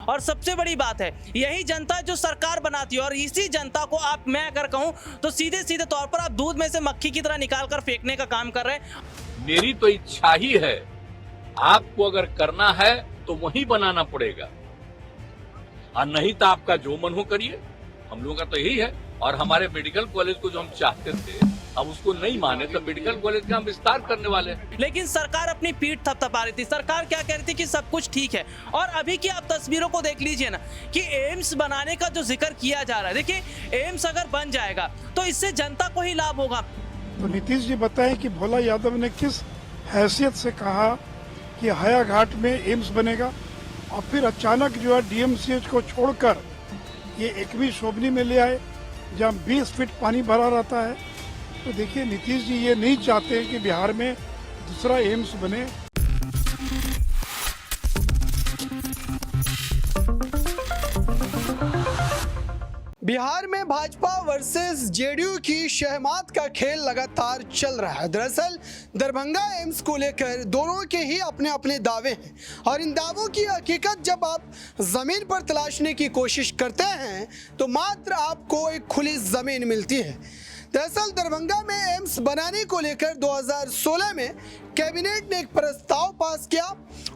और सबसे बड़ी बात है यही जनता जो सरकार बनाती है और इसी जनता को मैं अगर कहूं तो सीधे सीधे तौर पर आप दूध में से मक्खी की तरह निकाल कर फेंकने का काम कर रहे हैं। मेरी तो इच्छा ही है, आपको अगर करना है तो वही बनाना पड़ेगा और नहीं तो आपका जो मन हो करिए। हम लोगों का तो यही है। और हमारे मेडिकल कॉलेज को जो हम चाहते थे अब उसको नहीं माने तो मेडिकल कॉलेज का हम विस्तार करने वाले हैं। लेकिन सरकार अपनी पीठ थपथपा रही थी। सरकार क्या कह रही थी कि सब कुछ ठीक है और अभी की आप तस्वीरों को देख लीजिए ना कि एम्स बनाने का जो जिक्र किया जा रहा है, देखिए एम्स अगर बन जाएगा तो इससे जनता को ही लाभ होगा। तो नीतीश जी बताएं कि भोला यादव ने किस हैसियत से कहा कि हया घाट में एम्स बनेगा और फिर अचानक जो है डीएमसीएच को छोड़कर ये 21वीं शोभनी में ले आए जहाँ 20 फीट पानी भरा रहता है। तो देखिए नीतीश जी ये नहीं चाहते कि बिहार में दूसरा एम्स बने। बिहार में भाजपा वर्सेस जेडीयू की शहमात का खेल लगातार चल रहा है। दरअसल दरभंगा एम्स को लेकर दोनों के ही अपने अपने दावे हैं और इन दावों की हकीकत जब आप जमीन पर तलाशने की कोशिश करते हैं तो मात्र आपको एक खुली जमीन मिलती है। दरअसल दरभंगा में एम्स बनाने को लेकर 2016 में कैबिनेट ने एक प्रस्ताव पास किया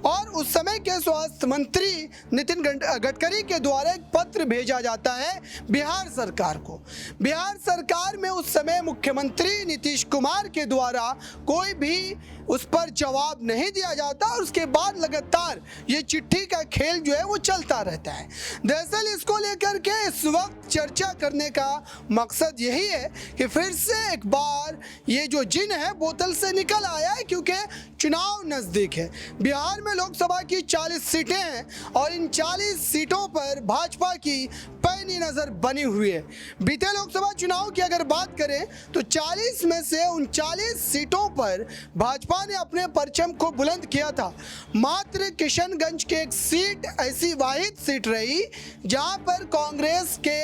और उस समय के स्वास्थ्य मंत्री नितिन गडकरी के द्वारा एक पत्र भेजा जाता है बिहार सरकार को। बिहार सरकार में उस समय मुख्यमंत्री नीतीश कुमार के द्वारा कोई भी उस पर जवाब नहीं दिया जाता और उसके बाद लगातार ये चिट्ठी का खेल जो है वो चलता रहता है। दरअसल इसको लेकर के इस वक्त चर्चा करने का मकसद यही है कि फिर से एक बार ये जो जिन है बोतल से निकल आया है, क्योंकि चुनाव नजदीक है। बिहार में लोकसभा की 40 सीटें हैं और इन 40 सीटों पर भाजपा की पैनी नजर बनी हुई है। बीते लोकसभा चुनाव की अगर बात करें तो 40 में से 39 सीटों पर भाजपा ने अपने परचम को बुलंद किया था। मात्र किशनगंज की एक सीट ऐसी वाहिद सीट रही जहां पर कांग्रेस के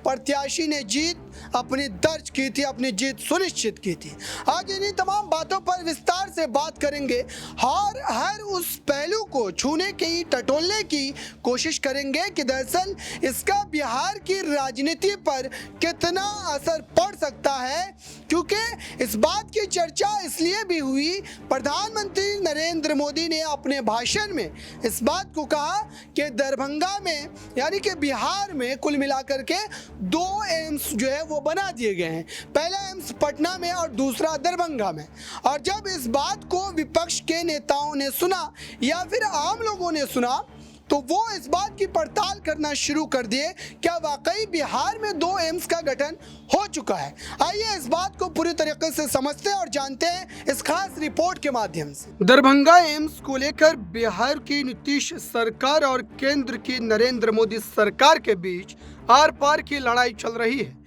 प्रत्याशी ने जीत अपनी दर्ज की थी, अपनी जीत सुनिश्चित की थी। आज इन्हीं तमाम बातों पर विस्तार से बात करेंगे और हर उस पहलू को छूने की टटोलने की कोशिश करेंगे कि दरअसल इसका बिहार की राजनीति पर कितना असर पड़ सकता है। क्योंकि इस बात की चर्चा इसलिए भी हुई, प्रधानमंत्री नरेंद्र मोदी ने अपने भाषण में इस बात को कहा कि दरभंगा में यानी कि बिहार में कुल मिलाकर के 2 एम्स जो है वो बना दिए गए हैं। पहला एम्स पटना में और दूसरा दरभंगा में। और जब इस बात को विपक्ष के नेताओं ने सुना या फिर आम लोगों ने सुना तो वो इस बात की पड़ताल करना शुरू कर दिए क्या वाकई बिहार में 2 एम्स का गठन हो चुका है। आइए इस बात को पूरी तरीके से समझते हैं और जानते हैं इस खास रिपोर्ट के माध्यम से। दरभंगा एम्स को लेकर बिहार की नीतीश सरकार और केंद्र की नरेंद्र मोदी सरकार के बीच आर पार की लड़ाई चल रही है।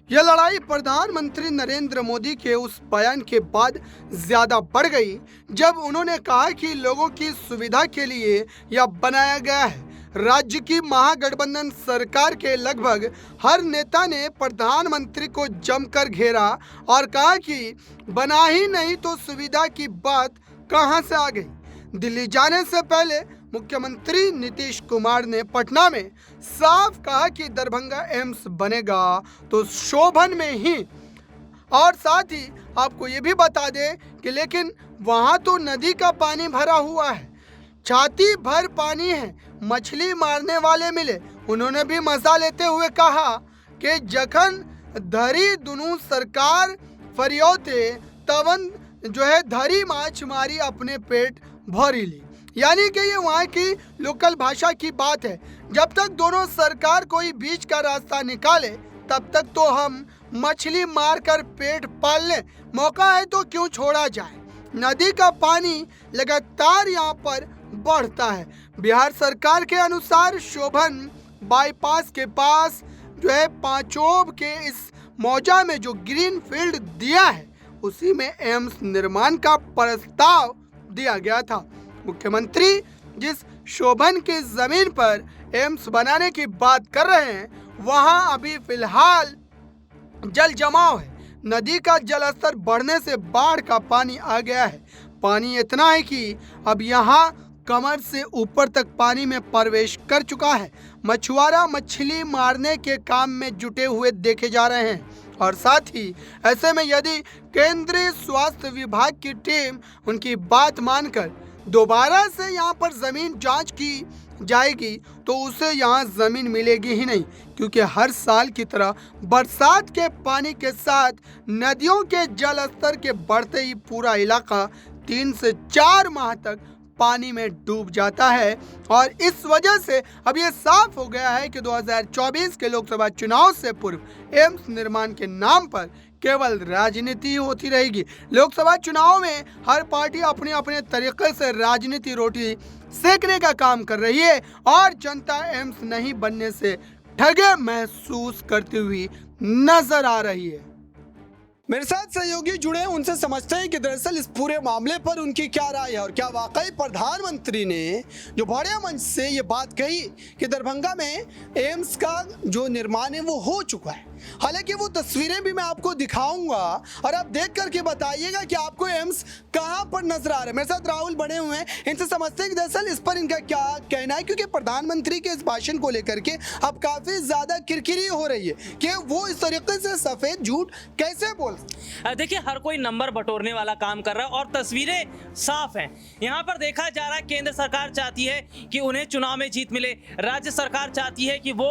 यह लड़ाई प्रधानमंत्री नरेंद्र मोदी के उस बयान के बाद ज्यादा बढ़ गई जब उन्होंने कहा कि लोगों की सुविधा के लिए यह बनाया गया है। राज्य की महागठबंधन सरकार के लगभग हर नेता ने प्रधानमंत्री को जमकर घेरा और कहा कि बना ही नहीं तो सुविधा की बात कहां से आ गई। दिल्ली जाने से पहले मुख्यमंत्री नीतीश कुमार ने पटना में साफ कहा कि दरभंगा एम्स बनेगा तो शोभन में ही। और साथ ही आपको ये भी बता दें कि लेकिन वहाँ तो नदी का पानी भरा हुआ है, छाती भर पानी है, मछली मारने वाले मिले। उन्होंने भी मजा लेते हुए कहा कि जखन धरी दुनू सरकार फरियोते तवन जो है धरी माछ मारी अपने पेट भरी ली। यानी कि ये वहाँ की लोकल भाषा की बात है। जब तक दोनों सरकार कोई बीच का रास्ता निकाले तब तक तो हम मछली मारकर पेट पाल लें, मौका है तो क्यों छोड़ा जाए। नदी का पानी लगातार यहाँ पर बढ़ता है। बिहार सरकार के अनुसार शोभन बाईपास के पास जो है पांचोब के इस मौजा में जो ग्रीन फील्ड दिया है उसी में एम्स निर्माण का प्रस्ताव दिया गया था। मुख्यमंत्री जिस शोभन की जमीन पर एम्स बनाने की बात कर रहे हैं वहां अभी फिलहाल जल जमाव है। नदी का जलस्तर बढ़ने से बाढ़ का पानी आ गया है। पानी इतना है कि अब यहाँ कमर से ऊपर तक पानी में प्रवेश कर चुका है। मछुआरा मछली मारने के काम में जुटे हुए देखे जा रहे हैं और साथ ही ऐसे में यदि केंद्रीय स्वास्थ्य विभाग की टीम उनकी बात मानकर दोबारा से यहाँ पर जमीन जांच की जाएगी तो उसे यहाँ जमीन मिलेगी ही नहीं, क्योंकि हर साल की तरह बरसात के पानी के साथ नदियों के जल स्तर के बढ़ते ही पूरा इलाका 3 से 4 माह तक पानी में डूब जाता है। और इस वजह से अब ये साफ हो गया है कि 2024 के लोकसभा चुनाव से पूर्व एम्स निर्माण के नाम पर केवल राजनीति होती रहेगी। लोकसभा चुनाव में हर पार्टी अपने अपने तरीके से राजनीति रोटी सेकने का काम कर रही है और जनता एम्स नहीं बनने से ठगे महसूस करती हुई नजर आ रही है। मेरे साथ सहयोगी जुड़े हैं, उनसे समझते हैं कि दरअसल इस पूरे मामले पर उनकी क्या राय है और क्या वाकई प्रधानमंत्री ने जो बड़े मंच से ये बात कही कि दरभंगा में एम्स का जो निर्माण है वो हो चुका है। हालांकि वो तस्वीरें भी मैं आपको दिखाऊंगा और आप देख करके बताइएगा कि आपको एम्स कहां पर नजर आ रहा है। मेरे साथ राहुल बने हुए हैं, इनसे समझते हैं कि दरअसल इस पर इनका क्या कहना है, क्योंकि प्रधानमंत्री के इस भाषण को लेकर के अब काफी ज्यादा किरकिरी हो रही है कि वो इस तरीके से सफेद झूठ कैसे बोल। देखिए, हर कोई नंबर बटोरने वाला काम कर रहा है और तस्वीरें साफ हैं। यहाँ पर देखा जा रहा है केंद्र सरकार चाहती है कि उन्हें चुनाव में जीत मिले, राज्य सरकार चाहती है कि वो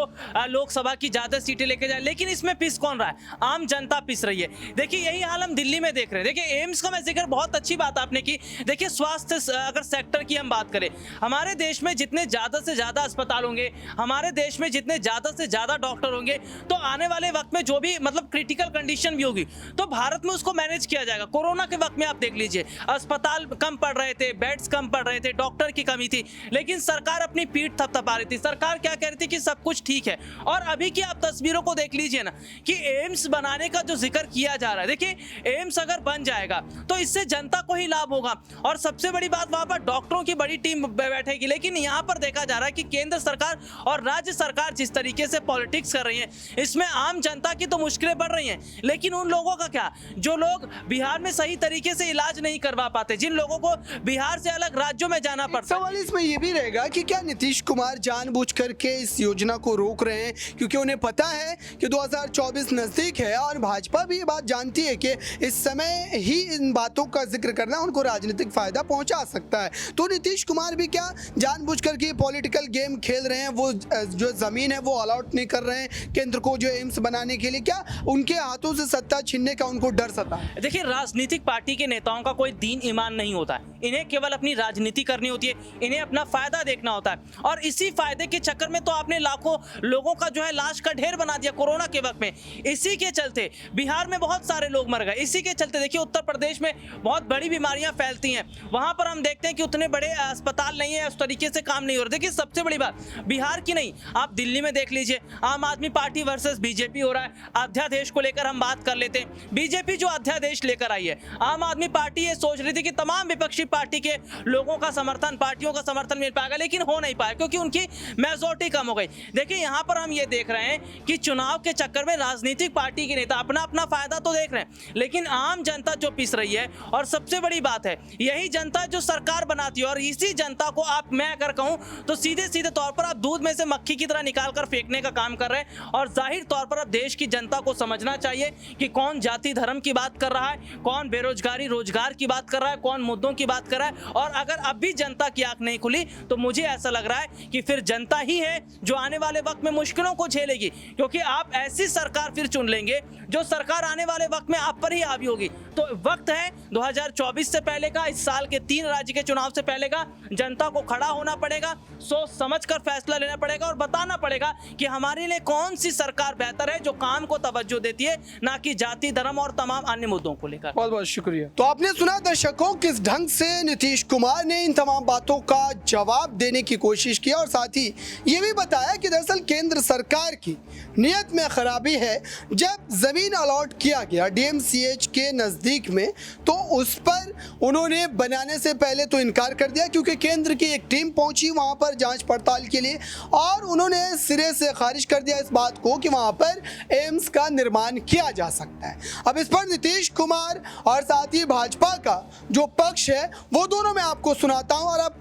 लोकसभा की ज्यादा सीटें लेके जाए, लेकिन इसमें पिस कौन रहा है? आम जनता पिस रही है। देखिए, यही हाल हम दिल्ली में देख रहे हैं। देखिए, एम्स का मैं जिक्र, बहुत अच्छी बात आपने की। देखिए, स्वास्थ्य अगर सेक्टर की हम बात करें, हमारे देश में जितने ज्यादा से ज्यादा अस्पताल होंगे, हमारे देश में जितने ज्यादा से ज्यादा डॉक्टर होंगे, तो आने वाले वक्त में जो भी मतलब क्रिटिकल कंडीशन भी होगी तो भारत में उसको मैनेज किया जाएगा। कोरोना के वक्त में आप देख लीजिए, अस्पताल कम पड़ रहे थे, बेड्स कम पड़ रहे थे, डॉक्टर की कमी थी, लेकिन सरकार अपनी पीठ थपथपा रही थी। सरकार क्या कह रही थी कि सब कुछ ठीक है। और अभी की आप तस्वीरों को देख लीजिए ना कि एम्स बनाने का जो जिक्र किया जा रहा है, देखिए एम्स अगर बन जाएगा तो इससे जनता को ही लाभ होगा और सबसे बड़ी बात, वहां पर डॉक्टरों की बड़ी टीम बैठेगी। लेकिन यहां पर देखा जा रहा है कि केंद्र सरकार और राज्य सरकार जिस तरीके से पॉलिटिक्स कर रही है, इसमें आम जनता की तो मुश्किलें बढ़ रही हैं, लेकिन उन लोगों का क्या जो लोग बिहार में सही तरीके से इलाज नहीं करवा पाते, जिन लोगों को बिहार से अलग राज्यों में जाना पड़ता है। सवाल इसमें यह भी रहेगा कि क्या नीतीश कुमार जानबूझ करके इस योजना को रोक रहे हैं, क्योंकि उन्हें पता है कि 2024 नजदीक है और भाजपा भी ये बात जानती है कि इस समय ही इन बातों का जिक्र करना उनको राजनीतिक फायदा पहुंचा सकता है। तो नीतीश कुमार भी क्या जानबूझ करके पॉलिटिकल गेम खेल रहे हैं? वो जो जमीन है वो अलॉट नहीं कर रहे हैं केंद्र को जो एम्स बनाने के लिए, क्या उनके हाथों से सत्ता छीनने का उनको डर सता है? देखिए, राजनीतिक पार्टी के नेताओं का कोई दीन ईमान नहीं होता है। इन्हें केवल अपनी राजनीति करनी होती है, इन्हें अपना फायदा देखना होता है और इसी फायदे के चक्कर में तो आपने लाखों लोगों का जो है लाश का ढेर बना दिया कोरोना के वक्त में। इसी के चलते बिहार में बहुत सारे लोग मर गए। इसी के चलते देखिए उत्तर प्रदेश में बहुत बड़ी बीमारियां फैलती हैं, वहां पर हम देखते हैं कि उतने बड़े अस्पताल नहीं है, उस तरीके से काम नहीं हो रहा। देखिए, सबसे बड़ी बात बिहार की नहीं, आप दिल्ली में देख लीजिए, आम आदमी पार्टी वर्सेस बीजेपी हो रहा है। अध्यादेश को लेकर हम बात कर लेते हैं। बीजेपी जो अध्यादेश लेकर आई है, आम आदमी पार्टी ये सोच रही थी कि तमाम विपक्षी पार्टी के लोगों का समर्थन, पार्टियों का समर्थन मिल पाएगा, लेकिन हो नहीं पाया क्योंकि उनकी मेजोरिटी कम हो गई। देखिए, यहां पर हम ये देख रहे हैं कि चुनाव के चक्कर में राजनीतिक पार्टी के नेता अपना अपना फायदा तो देख रहे हैं, लेकिन आम जनता जो पिस रही है। और सबसे बड़ी बात है, यही जनता जो सरकार बनाती है और इसी जनता को आप, मैं अगर कहूं तो सीधे सीधे तौर पर आप दूध में से मक्खी की तरह निकाल कर फेंकने का काम कर रहे हैं। और जाहिर तौर पर अब देश की जनता को समझना चाहिए कि कौन जाति धर्म की बात कर रहा है, कौन बेरोजगारी रोजगार की बात कर रहा है, कौन मुद्दों की बात कर रहा है। और अगर अब भी जनता की आंख नहीं खुली तो मुझे ऐसा लग रहा है कि फिर जनता ही है जो आने वाले वक्त में मुश्किलों को झेलेगी, क्योंकि आप ऐसी सरकार फिर चुन लेंगे जो सरकार आने वाले वक्त में आप पर ही हावी होगी। तो वक्त है 2024 से पहले का, इस साल के 3 राज्य के चुनाव से पहले का, जनता को खड़ा होना पड़ेगा, सोच समझ कर फैसला लेना पड़ेगा और बताना पड़ेगा कि हमारे लिए कौन सी सरकार बेहतर है जो काम को तवज्जो देती है, ना कि जाति धर्म और तमाम अन्य मुद्दों को लेकर। बहुत बहुत शुक्रिया। तो आपने सुना दर्शकों किस ढंग से नीतीश कुमार ने इन तमाम बातों का जवाब देने की कोशिश की और साथ ही ये भी बताया कि दरअसल केंद्र सरकार की नीयत में खराबी है। जब जमीन अलॉट किया गया डीएमसीएच के नजदीक नज़दीक में, तो उस पर उन्होंने बनाने से पहले तो इनकार कर दिया, क्योंकि केंद्र की एक टीम पहुंची वहां पर जांच पड़ताल के लिए और उन्होंने सिरे से खारिज कर दिया इस बात को कि वहां पर एम्स का निर्माण किया जा सकता है। अब इस पर नीतीश कुमार और साथ ही भाजपा का जो पक्ष है वो दोनों मैं आपको सुनाता हूं और आप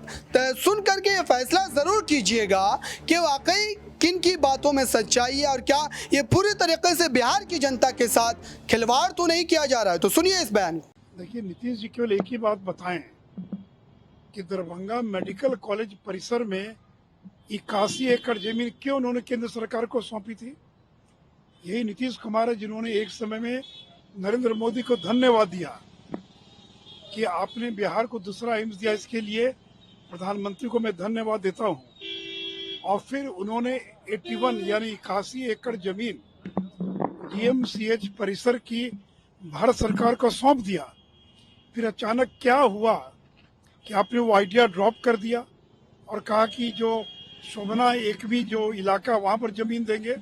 सुन करके ये फैसला जरूर कीजिएगा कि वाकई किन की बातों में सच्चाई है और क्या ये पूरी तरीके से बिहार की जनता के साथ खिलवाड़ तो नहीं किया जा रहा है। तो सुनिए इस बयान को। देखिए, नीतीश जी केवल एक ही बात बताएं कि दरभंगा मेडिकल कॉलेज परिसर में 81 एकड़ जमीन क्यों उन्होंने केंद्र सरकार को सौंपी थी। यही नीतीश कुमार है जिन्होंने एक समय में नरेंद्र मोदी को धन्यवाद दिया कि आपने बिहार को दूसरा एम्स दिया, इसके लिए प्रधानमंत्री को मैं धन्यवाद देता हूं। और फिर उन्होंने 81 यानी 81 एकड़ जमीन डीएमसीएच परिसर की भारत सरकार को सौंप दिया। फिर अचानक क्या हुआ कि आपने वो आइडिया ड्रॉप कर दिया और कहा कि जो शोभना एक भी जो इलाका वहां पर जमीन देंगे।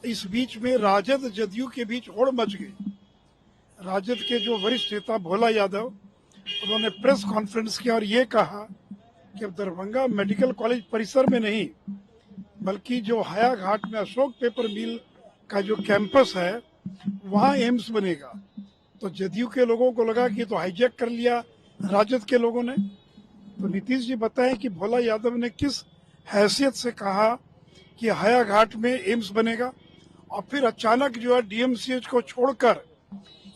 इस बीच में राजद जदयू के बीच होड़ मच गई। राजद के जो वरिष्ठ नेता भोला यादव, उन्होंने प्रेस कॉन्फ्रेंस किया और ये कहा कि अब दरभंगा मेडिकल कॉलेज परिसर में नहीं बल्कि जो हया घाट में अशोक पेपर मिल का जो कैंपस है वहां एम्स बनेगा। तो जदयू के लोगों को लगा कि तो हाईजैक कर लिया राजद के लोगों ने। तो नीतीश जी बताएं कि भोला यादव ने किस हैसियत से कहा कि हया घाट में एम्स बनेगा और फिर अचानक जो है डीएमसीएच को छोड़कर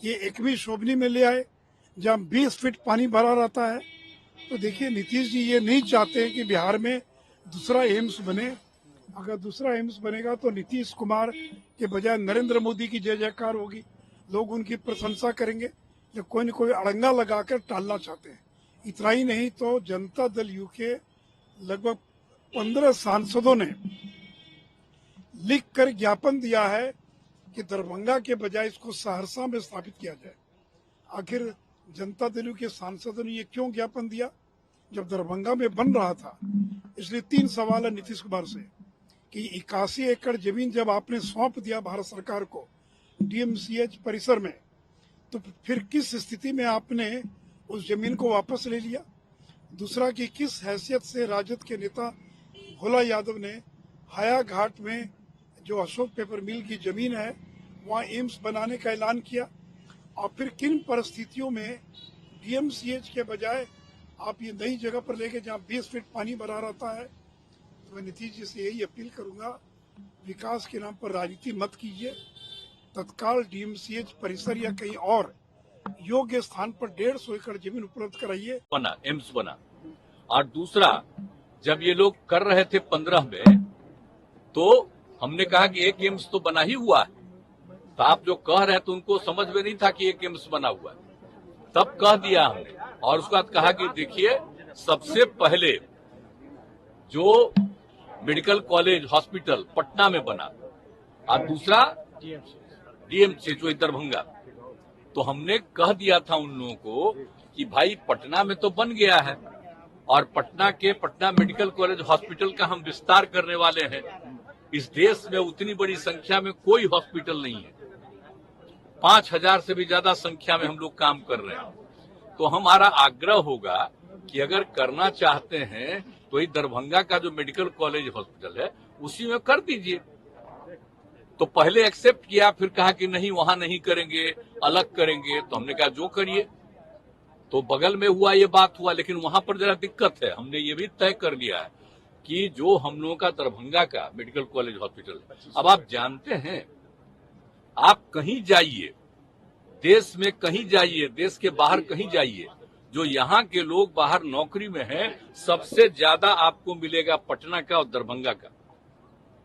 ये एकवी शोभनी में ले आए जहां 20 फीट पानी भरा रहता है। तो देखिए, नीतीश जी ये नहीं चाहते हैं कि बिहार में दूसरा एम्स बने। अगर दूसरा एम्स बनेगा तो नीतीश कुमार के बजाय नरेंद्र मोदी की जय जयकार होगी, लोग उनकी प्रशंसा करेंगे। जब कोई न कोई अड़ंगा लगाकर टालना चाहते हैं। इतना ही नहीं तो जनता दल यू के लगभग 15 सांसदों ने लिख कर ज्ञापन दिया है कि दरभंगा के बजाय इसको सहरसा में स्थापित किया जाए। आखिर जनता दल के सांसदों ने ये क्यों ज्ञापन दिया जब दरभंगा में बन रहा था। इसलिए 3 सवाल है नीतीश कुमार से कि 81 एकड़ जमीन जब आपने सौंप दिया भारत सरकार को डीएमसीएच परिसर में, तो फिर किस स्थिति में आपने उस जमीन को वापस ले लिया। दूसरा कि किस हैसियत से राजद के नेता भोला यादव ने हया घाट में जो अशोक पेपर मिल की जमीन है वहां एम्स बनाने का ऐलान किया। और फिर किन परिस्थितियों में डीएमसीएच के बजाय आप ये नई जगह पर लेके जहाँ 20 फीट पानी भरा रहता है। तो मैं नीतीश जी से यही अपील करूंगा, विकास के नाम पर राजनीति मत कीजिए। तत्काल डीएमसीएच परिसर या कहीं और योग्य स्थान पर 150 एकड़ जमीन उपलब्ध कराइए। बना एम्स बना। और दूसरा, जब ये लोग कर रहे थे 15 में, तो हमने कहा कि एक एम्स तो बना ही हुआ है। तो आप जो कह रहे हैं तो उनको समझ में नहीं था कि एक एम्स बना हुआ है। तब कह दिया हमने और उसके बाद कहा कि देखिए, सबसे पहले जो मेडिकल कॉलेज हॉस्पिटल पटना में बना और दूसरा डीएमसीएच जो दरभंगा। तो हमने कह दिया था उन लोगों को कि भाई पटना में तो बन गया है और पटना मेडिकल कॉलेज हॉस्पिटल का हम विस्तार करने वाले हैं। इस देश में उतनी बड़ी संख्या में कोई हॉस्पिटल नहीं है। 5000 से भी ज्यादा संख्या में हम लोग काम कर रहे हैं। तो हमारा आग्रह होगा कि अगर करना चाहते हैं तो ये दरभंगा का जो मेडिकल कॉलेज हॉस्पिटल है उसी में कर दीजिए। तो पहले एक्सेप्ट किया, फिर कहा कि नहीं वहां नहीं करेंगे, अलग करेंगे। तो हमने कहा जो करिए। तो बगल में हुआ ये बात हुआ, लेकिन वहां पर जरा दिक्कत है। हमने ये भी तय कर लिया है कि जो हम लोगों का दरभंगा का मेडिकल कॉलेज हॉस्पिटल, अब आप जानते हैं, आप कहीं जाइए, देश में कहीं जाइए, देश के बाहर कहीं जाइए, जो यहाँ के लोग बाहर नौकरी में हैं, सबसे ज्यादा आपको मिलेगा पटना का और दरभंगा का।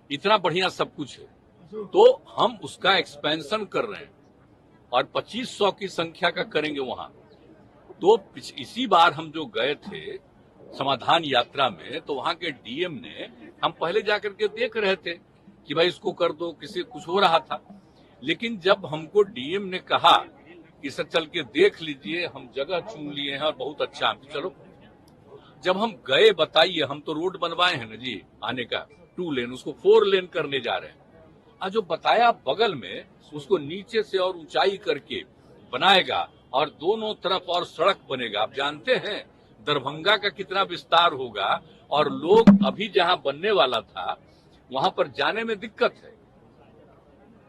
इतना बढ़िया सब कुछ है। तो हम उसका एक्सपेंशन कर रहे हैं और 2500 की संख्या का करेंगे वहां। तो इसी बार हम जो गए थे समाधान यात्रा में, तो वहां के डीएम ने, हम पहले जाकर के देख रहे थे कि भाई इसको कर दो, किसी कुछ हो रहा था। लेकिन जब हमको डीएम ने कहा कि सर चल के देख लीजिए, हम जगह चुन लिए हैं और बहुत अच्छा है, चलो। जब हम गए, बताइए, हम तो रोड बनवाए हैं ना जी आने का 2 लेन, उसको 4 लेन करने जा रहे हैं। जो बताया बगल में, उसको नीचे से और ऊंचाई करके बनाएगा और दोनों तरफ और सड़क बनेगा। आप जानते हैं दरभंगा का कितना विस्तार होगा और लोग अभी जहां बनने वाला था वहां पर जाने में दिक्कत है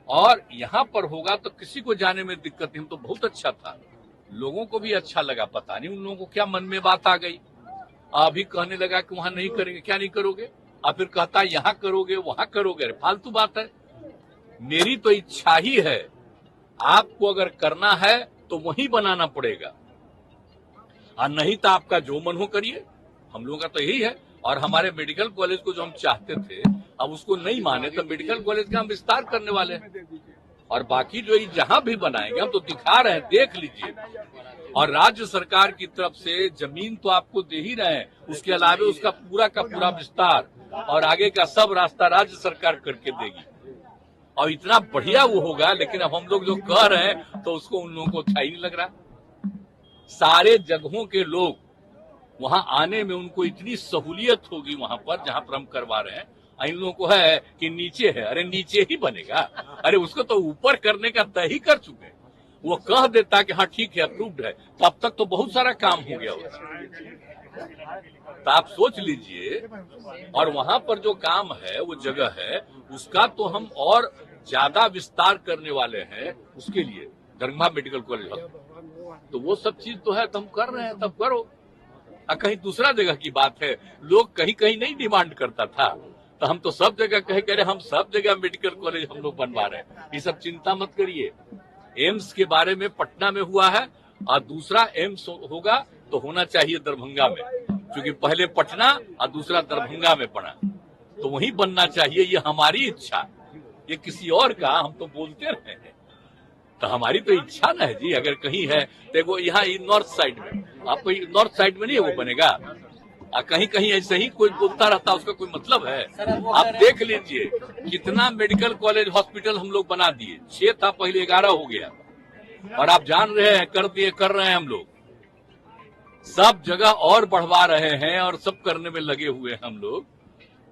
और यहां पर होगा तो किसी को जाने में दिक्कत नहीं। तो बहुत अच्छा था, लोगों को भी अच्छा लगा। पता नहीं उन लोगों को क्या मन में बात आ गई, अभी कहने लगा कि वहां नहीं करेंगे। क्या नहीं करोगे? और फिर कहता यहाँ करोगे वहां करोगे। अरे फालतू बात है। मेरी तो इच्छा ही है, आपको अगर करना है तो वहीं बनाना पड़ेगा और नहीं तो आपका जो मन हो करिए। हम लोगों का तो यही है। और हमारे मेडिकल कॉलेज को जो हम चाहते थे अब उसको नहीं माने तो मेडिकल कॉलेज का हम विस्तार करने वाले हैं और बाकी जो जहां भी बनाएंगे हम तो दिखा रहे हैं, देख लीजिए। और राज्य सरकार की तरफ से जमीन तो आपको दे ही रहे हैं, उसके अलावा उसका पूरा का पूरा विस्तार और आगे का सब रास्ता राज्य सरकार करके देगी और इतना बढ़िया वो होगा। लेकिन अब हम लोग जो कह रहे हैं तो उसको उन लोगों को अच्छा ही नहीं लग रहा। सारे जगहों के लोग वहां आने में उनको इतनी सहूलियत होगी वहां पर जहां पर हम करवा रहे हैं। इन लोगों को है कि नीचे है, अरे नीचे ही बनेगा, अरे उसको तो ऊपर करने का तय ही कर चुके हैं। वो कह देता कि हाँ ठीक है अप्रूव्ड है, तब तक तो बहुत सारा काम हो गया होता। तो आप सोच लीजिए। और वहां पर जो काम है वो जगह है उसका तो हम और ज्यादा विस्तार करने वाले हैं उसके लिए दरभंगा मेडिकल कॉलेज। तो वो सब चीज तो है, तो हम कर रहे हैं, तब करो। कहीं दूसरा जगह की बात है, लोग कहीं कहीं नहीं डिमांड करता था तो हम तो सब जगह कह रहे हम सब जगह मेडिकल कॉलेज हम लोग बनवा रहे हैं। ये सब चिंता मत करिए। एम्स के बारे में पटना में हुआ है और दूसरा एम्स होगा तो होना चाहिए दरभंगा में, क्योंकि पहले पटना और दूसरा दरभंगा में पड़ा तो वहीं बनना चाहिए। ये हमारी इच्छा, ये किसी और का हम तो बोलते रहे हैं। तो हमारी तो इच्छा ना है जी। अगर कहीं है देखो यहाँ नॉर्थ साइड में, आपको नॉर्थ साइड में नहीं है वो बनेगा, कहीं कहीं ऐसे ही कोई बोलता रहता उसका कोई मतलब है। आप देख लीजिए कितना मेडिकल कॉलेज हॉस्पिटल हम लोग बना दिए। 6 था पहले, 11 हो गया और आप जान रहे हैं कर रहे हैं हम लोग सब जगह और बढ़वा रहे हैं और सब करने में लगे हुए हैं हम लोग।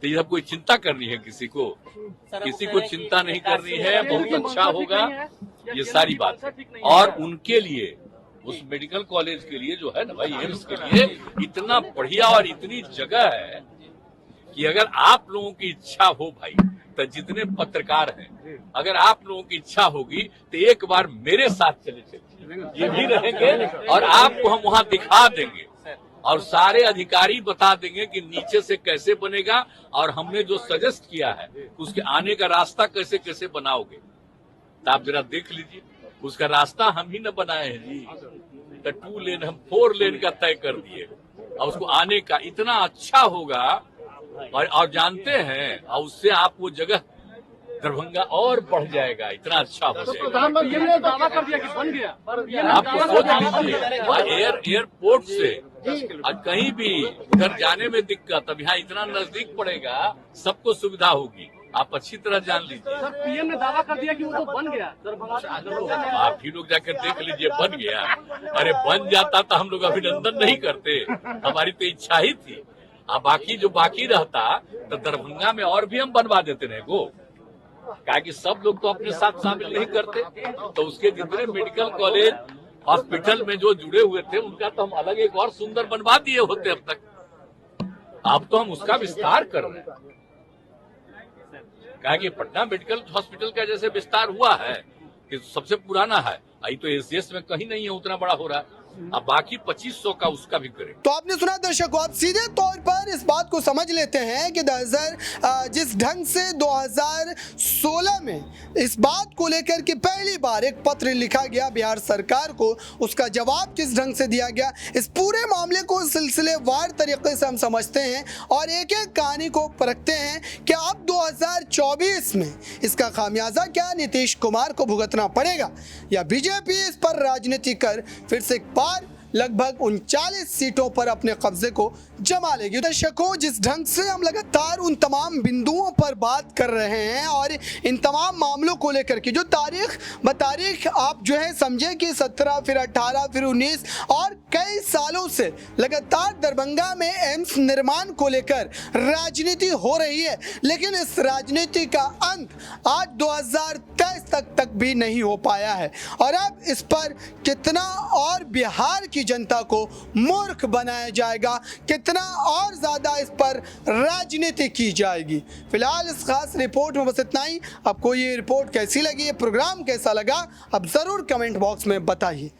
तो ये सब कोई चिंता करनी है किसी को चिंता नहीं करनी है। बहुत अच्छा होगा ये सारी बात है। और उनके लिए उस मेडिकल कॉलेज के लिए जो है ना भाई, एम्स के लिए इतना बढ़िया और इतनी जगह है कि अगर आप लोगों की इच्छा हो भाई, तो जितने पत्रकार हैं अगर आप लोगों की इच्छा होगी तो एक बार मेरे साथ चले ये भी रहेंगे और आपको हम वहां दिखा देंगे और सारे अधिकारी बता देंगे कि नीचे से कैसे बनेगा और हमने जो सजेस्ट किया है उसके आने का रास्ता कैसे कैसे बनाओगे। तो आप जरा देख लीजिए, उसका रास्ता हम ही न बनाए हैं जी। तो 2 लेन हम 4 लेन का तय कर दिए और उसको आने का इतना अच्छा होगा। और जानते हैं और उससे आप वो जगह दरभंगा और बढ़ जाएगा, इतना अच्छा हो जाएगा। प्रधानमंत्री ने दावा कर दिया कि बन गया। आप सोच लीजिए एयरपोर्ट से कहीं भी उधर जाने में दिक्कत, अब यहाँ इतना नजदीक पड़ेगा, सबको सुविधा होगी। आप अच्छी तरह जान लीजिए। सर पीएम ने दावा कर दिया कि वो तो बन गया। आप ही लोग जाकर देख लीजिए बन गया। अरे बन जाता तो हम लोग अभिनंदन नहीं करते, हमारी तो इच्छा ही थी। अब बाकी जो बाकी रहता तो दरभंगा में और भी हम बनवा देते रहे गो, क्या कि सब लोग तो अपने साथ शामिल नहीं करते। तो उसके जितने मेडिकल कॉलेज हॉस्पिटल में जो जुड़े हुए थे उनका तो हम अलग एक और सुंदर बनवा दिए होते अब तक। अब तो हम उसका विस्तार कर रहे हैं। कहा कि पटना मेडिकल हॉस्पिटल का जैसे विस्तार हुआ है कि सबसे पुराना है, आई तो एसीएस में कहीं नहीं है उतना बड़ा हो रहा है। अब बाकी 2500 का उसका भी करें। तो आपने सुना दर्शकों, आप सीधे तौर पर इस बात को समझ लेते हैं कि जिस ढंग से 2016 में इस बात को लेकर के पहली बार एक पत्र लिखा गया बिहार सरकार को, उसका जवाब किस ढंग से दिया गया, इस पूरे मामले को सिलसिलेवार तरीके से हम समझते हैं और एक एक कहानी को परखते हैं कि अब 2024 में इसका खामियाजा क्या नीतीश कुमार को भुगतना पड़ेगा या बीजेपी इस पर राजनीति कर फिर से एक बार लगभग 39 सीटों पर अपने कब्जे को जमा लेगी। दर्शकों, जिस ढंग से हम लगातार उन तमाम बिंदुओं पर बात कर रहे हैं और इन तमाम मामलों को लेकर के जो तारीख ब तारीख आप जो है समझे कि 17 फिर 18 फिर 19 और कई सालों से लगातार दरभंगा में एम्स निर्माण को लेकर राजनीति हो रही है, लेकिन इस राजनीति का अंत आज 2023 तक भी नहीं हो पाया है। और अब इस पर कितना और बिहार की जनता को मूर्ख बनाया जाएगा, कितना और ज़्यादा इस पर राजनीति की जाएगी। फिलहाल इस खास रिपोर्ट में बस इतना ही। आपको ये रिपोर्ट कैसी लगी, ये प्रोग्राम कैसा लगा, आप ज़रूर कमेंट बॉक्स में बताइए।